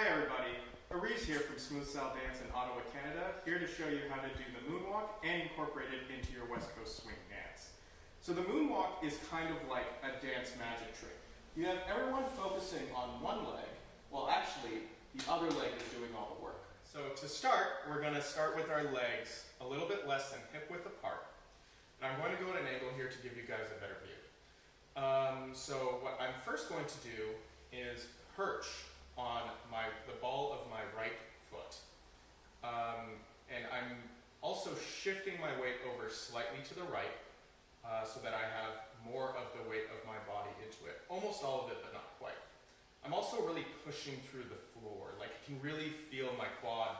Hi everybody, Areez here from Smooth Style Dance in Ottawa, Canada, here to show you how to do the moonwalk and incorporate it into your West Coast swing dance. So the moonwalk is kind of like a dance magic trick. You have everyone focusing on one leg, while actually the other leg is doing all the work. So to start, we're going to start with our legs a little bit less than hip width apart. And I'm going to go at an angle here to give you guys a better view. So what I'm first going to do is perch on the ball of my right foot. And I'm also shifting my weight over slightly to the right so that I have more of the weight of my body into it. Almost all of it, but not quite. I'm also really pushing through the floor. Like I can really feel my quad,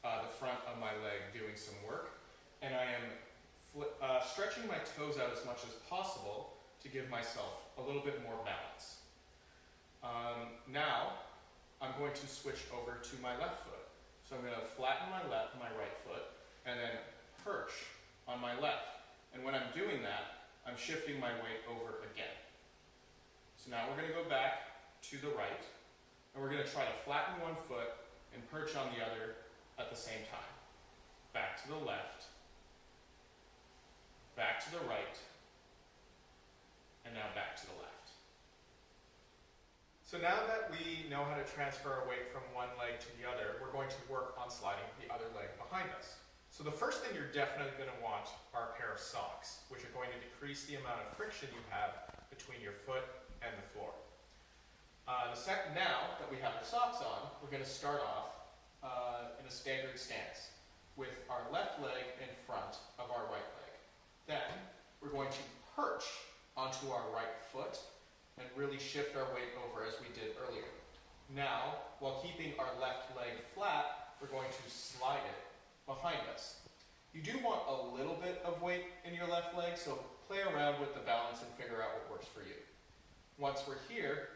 the front of my leg doing some work. And I am stretching my toes out as much as possible to give myself a little bit more balance. Now, I'm going to switch over to my left foot. So I'm going to flatten my right foot and then perch on my left. And when I'm doing that, I'm shifting my weight over again. So now we're going to go back to the right, and we're going to try to flatten one foot and perch on the other at the same time. Back to the left, back to the right, and now back to the left. So now that we know how to transfer our weight from one leg to the other, we're going to work on sliding the other leg behind us. So the first thing you're definitely going to want are a pair of socks, which are going to decrease the amount of friction you have between your foot and the floor. Now that we have our socks on, we're going to start off in a standard stance with our left leg in front of our right leg. Then we're going to perch onto our right foot and really shift our weight over as we did earlier. Now, while keeping our left leg flat, we're going to slide it behind us. You do want a little bit of weight in your left leg, so play around with the balance and figure out what works for you. Once we're here,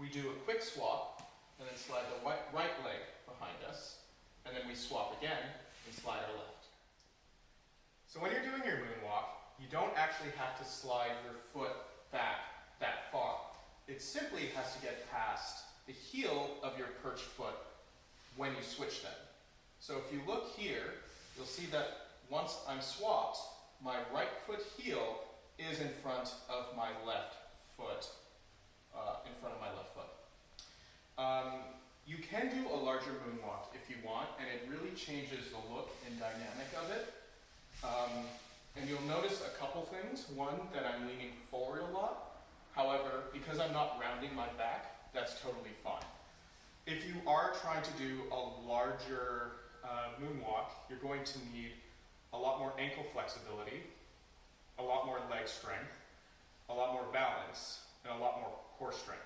we do a quick swap and then slide the right leg behind us, and then we swap again and slide our left. So when you're doing your moonwalk, you don't actually have to slide your foot back that far. It simply has to get past the heel of your perched foot when you switch them. So if you look here, you'll see that once I'm swapped, my right foot heel is in front of my left foot. You can do a larger moonwalk if you want, and it really changes the look and dynamic of it. And you'll notice a couple things. One, that I'm leaning forward a lot. However, because I'm not rounding my back, that's totally fine. If you are trying to do a larger moonwalk, you're going to need a lot more ankle flexibility, a lot more leg strength, a lot more balance, and a lot more core strength.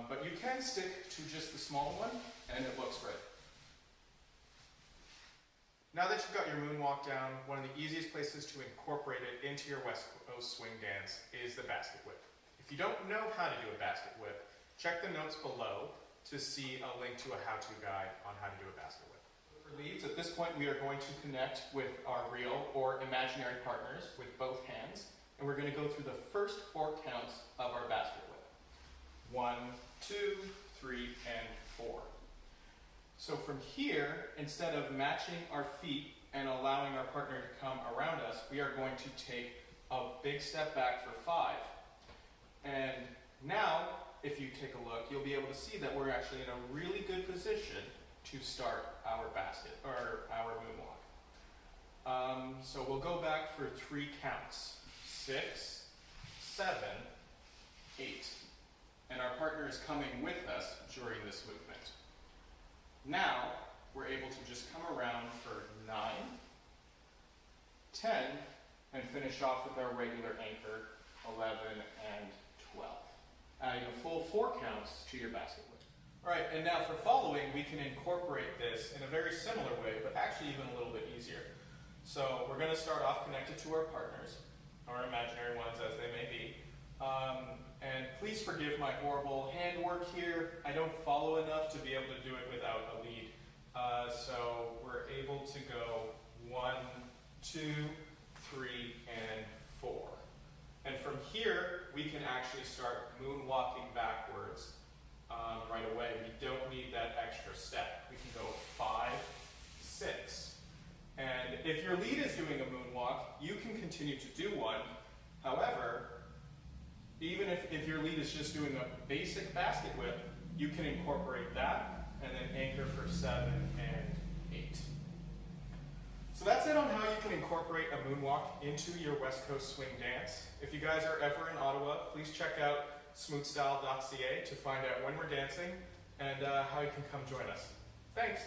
But you can stick to just the small one, and it looks great. Now that you've got your moonwalk down, one of the easiest places to incorporate it into your West Coast swing dance is the basket whip. If you don't know how to do a basket whip, check the notes below to see a link to a how-to guide on how to do a basket whip. For leads, at this point we are going to connect with our real or imaginary partners with both hands, and we're going to go through the first 4 counts of our basket whip. 1, 2, 3, and 4. So from here, instead of matching our feet and allowing our partner to come around us, we are going to take a big step back for 5. And now, if you take a look, you'll be able to see that we're actually in a really good position to start our basket, or our moonwalk. So we'll go back for 3 counts. 6, 7, 8. And our partner is coming with us during this movement. Now, we're able to just come around for 9, 10, and finish off with our regular anchor, 11 and 12. Adding a full 4 counts to your basket whip. All right, and now for following, we can incorporate this in a very similar way, but actually even a little bit easier. So we're going to start off connected to our partners, our imaginary ones as they may be. And please forgive my horrible handwork here. I don't follow enough to be able to do it without a lead. So we're able to go 1, 2, 3, and 4. And from here, we can actually start moonwalking backwards right away. We don't need if your lead is doing a moonwalk, you can continue to do one. However, even if your lead is just doing a basic basket whip, you can incorporate that and then anchor for 7 and 8. So that's it on how you can incorporate a moonwalk into your West Coast swing dance. If you guys are ever in Ottawa, please check out smoothstyle.ca to find out when we're dancing and how you can come join us. Thanks.